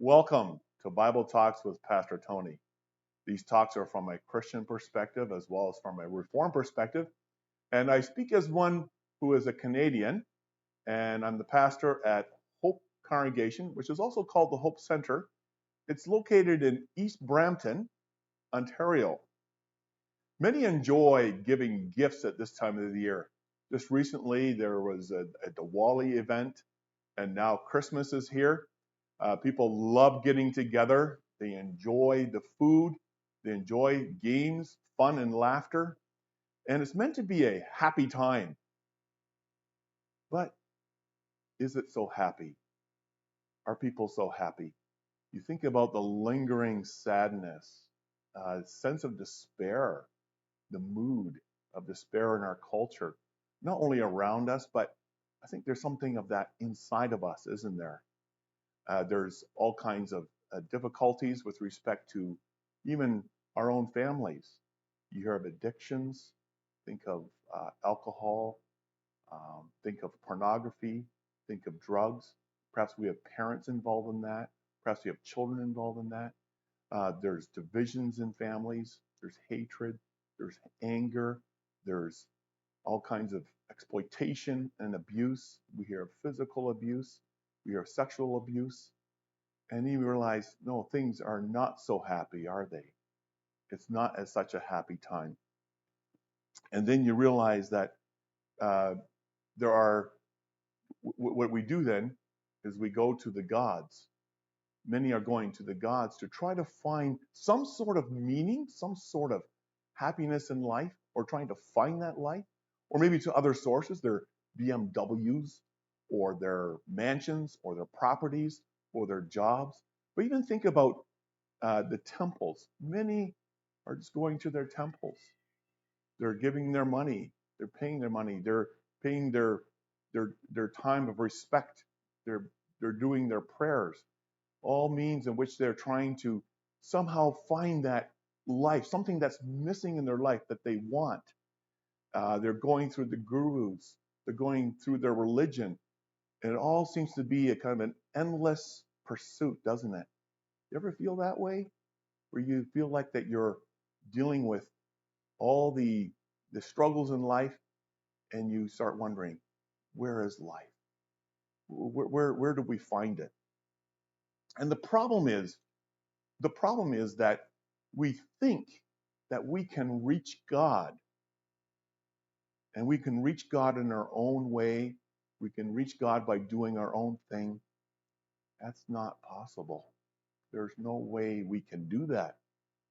Welcome to Bible Talks with Pastor Tony. These talks are from a Christian perspective as well as from a Reformed perspective. And I speak as one who is a Canadian, and I'm the pastor at Hope Congregation, which is also called the Hope Center. It's located in East Brampton, Ontario. Many enjoy giving gifts at this time of the year. Just recently, there was a Diwali event, and now Christmas is here. People love getting together. They enjoy the food. They enjoy games, fun, and laughter. And it's meant to be a happy time. But is it so happy? Are people so happy? You think about the lingering sadness, sense of despair, the mood of despair in our culture, not only around us, but I think there's something of that inside of us, isn't there? There's all kinds of difficulties with respect to even our own families. You hear of addictions, think of alcohol, think of pornography, think of drugs. Perhaps we have parents involved in that. Perhaps we have children involved in that. There's divisions in families. There's hatred. There's anger. There's all kinds of exploitation and abuse. We hear of physical abuse. We hear of sexual abuse. And you realize, no, things are not so happy, are they? It's not as such a happy time. And then you realize that there are, what we do then is we go to the gods. Many are going to the gods to try to find some sort of meaning, some sort of happiness in life, or trying to find that life, or maybe to other sources, their BMWs, or their mansions, or their properties, or their jobs. But even think about the temples. Many are just going to their temples. They're giving their money. They're paying their money. They're paying their time of respect. They're doing their prayers. All means in which they're trying to somehow find that life, something that's missing in their life that they want. They're going through the gurus. They're going through their religion. And it all seems to be a kind of an endless pursuit, doesn't it? You ever feel that way? Where you feel like that you're dealing with all the struggles in life and you start wondering, where is life? Where do we find it? And the problem is that we think that we can reach God, and we can reach God in our own way. We can reach God by doing our own thing. That's not possible. There's no way we can do that.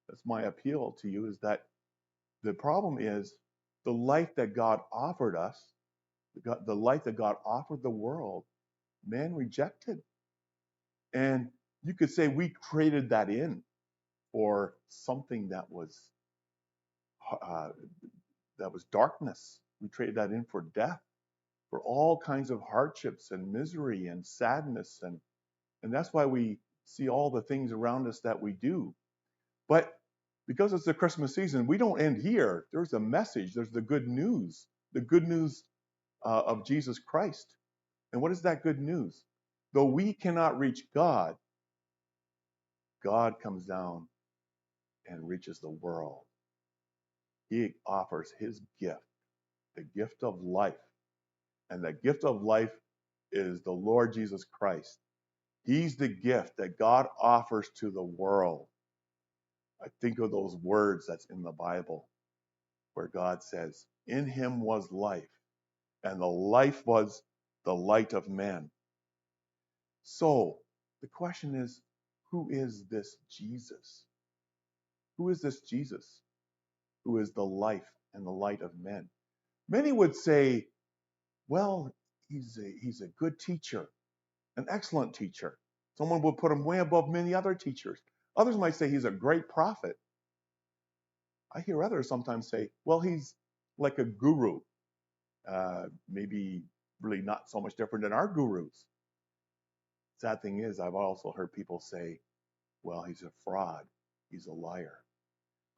That's my appeal to you, is that the problem is the life that God offered us, the life that God offered the world, man rejected. And you could say we traded that in for something that was darkness. We traded that in for death, for all kinds of hardships and misery and sadness, and that's why we see all the things around us that we do. But because it's the Christmas season, we don't end here. There's a message. There's the good news of Jesus Christ. And what is that good news? Though we cannot reach God, God comes down and reaches the world. He offers his gift, the gift of life. And the gift of life is the Lord Jesus Christ. He's the gift that God offers to the world. I think of those words that's in the Bible where God says, in him was life, and the life was the light of men. So the question is, who is this Jesus? Who is this Jesus who is the life and the light of men? Many would say, well, he's a good teacher, an excellent teacher. Someone would put him way above many other teachers. Others might say he's a great prophet. I hear others sometimes say, well, he's like a guru, maybe really not so much different than our gurus. Sad thing is, I've also heard people say, well, he's a fraud, he's a liar.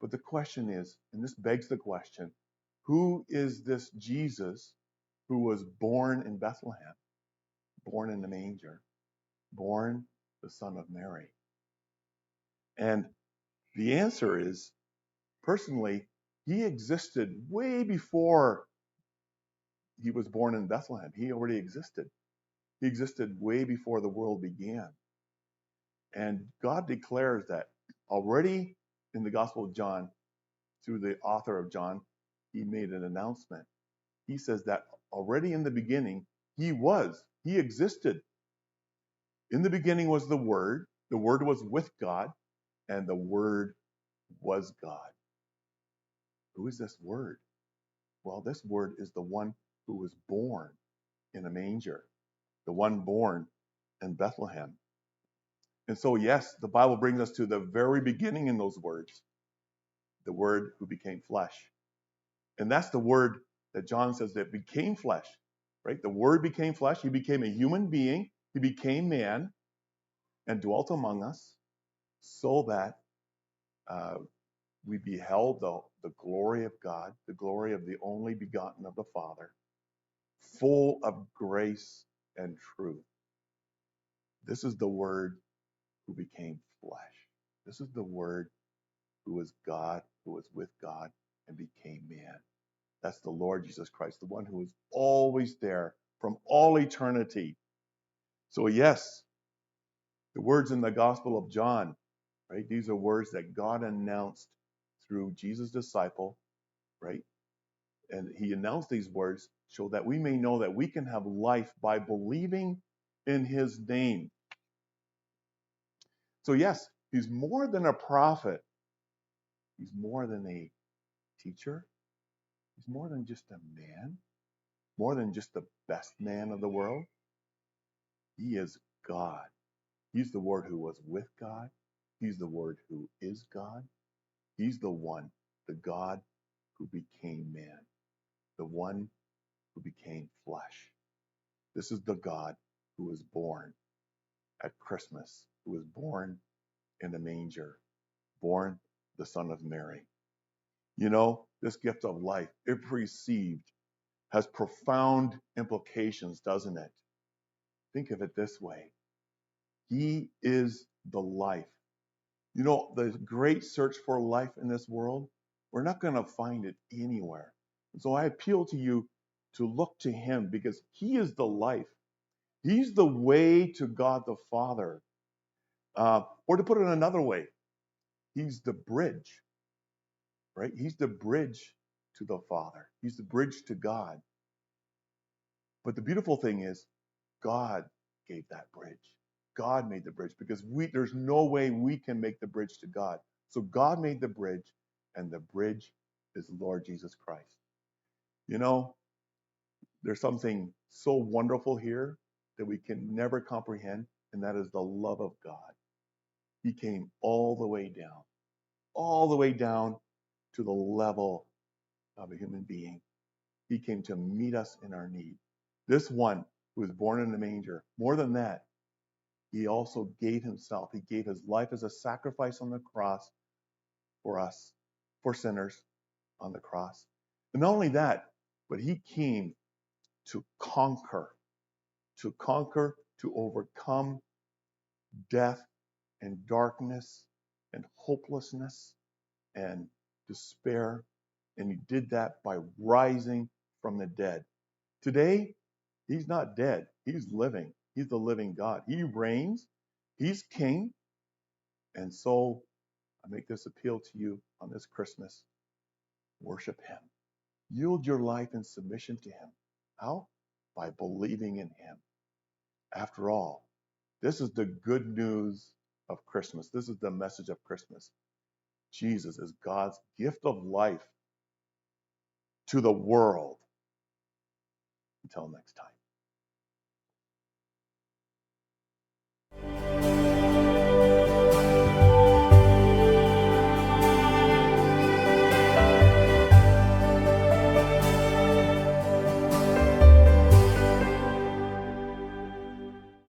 But the question is, and this begs the question, who is this Jesus who was born in Bethlehem, born in the manger, born the son of Mary? And the answer is, personally, he existed way before he was born in Bethlehem. He already existed. He existed way before the world began. And God declares that already in the Gospel of John, through the author of John, he made an announcement. He says that already in the beginning, he existed. In the beginning was the Word was with God, and the Word was God. Who is this Word? Well, this Word is the one who was born in a manger, the one born in Bethlehem. And so, yes, the Bible brings us to the very beginning in those words, the Word who became flesh. And that's the Word that John says that became flesh, right? The Word became flesh. He became a human being. He became man and dwelt among us so that we beheld the glory of God, the glory of the only begotten of the Father, full of grace and truth. This is the Word who became flesh. This is the Word who was God, who was with God, and became man. That's the Lord Jesus Christ, the one who is always there from all eternity. So yes, the words in the Gospel of John, right? These are words that God announced through Jesus' disciple, right? And he announced these words so that we may know that we can have life by believing in his name. So yes, he's more than a prophet. He's more than a teacher. He's more than just a man, more than just the best man of the world. He is God. He's the Word who was with God. He's the Word who is God. He's the one, the God who became man, the one who became flesh. This is the God who was born at Christmas, who was born in a manger, born the Son of Mary. You know, this gift of life, if received, has profound implications, doesn't it? Think of it this way. He is the life. You know, the great search for life in this world, we're not going to find it anywhere. So I appeal to you to look to him because he is the life. He's the way to God the Father. Or to put it another way, he's the bridge, right? He's the bridge to the Father. He's the bridge to God. But the beautiful thing is, God gave that bridge. God made the bridge because there's no way we can make the bridge to God. So God made the bridge, and the bridge is Lord Jesus Christ. You know, there's something so wonderful here that we can never comprehend, and that is the love of God. He came all the way down to the level of a human being. He came to meet us in our need. This one who was born in a manger, more than that, he also gave himself. He gave his life as a sacrifice on the cross for us, for sinners on the cross. And not only that, but he came to conquer, to overcome death and darkness and hopelessness and despair. And he did that by rising from the dead. Today, he's not dead. He's living. He's the living God. He reigns. He's king. And so I make this appeal to you on this Christmas. Worship him. Yield your life in submission to him. How? By believing in him. After all, this is the good news of Christmas. This is the message of Christmas. Jesus is God's gift of life to the world. Until next time.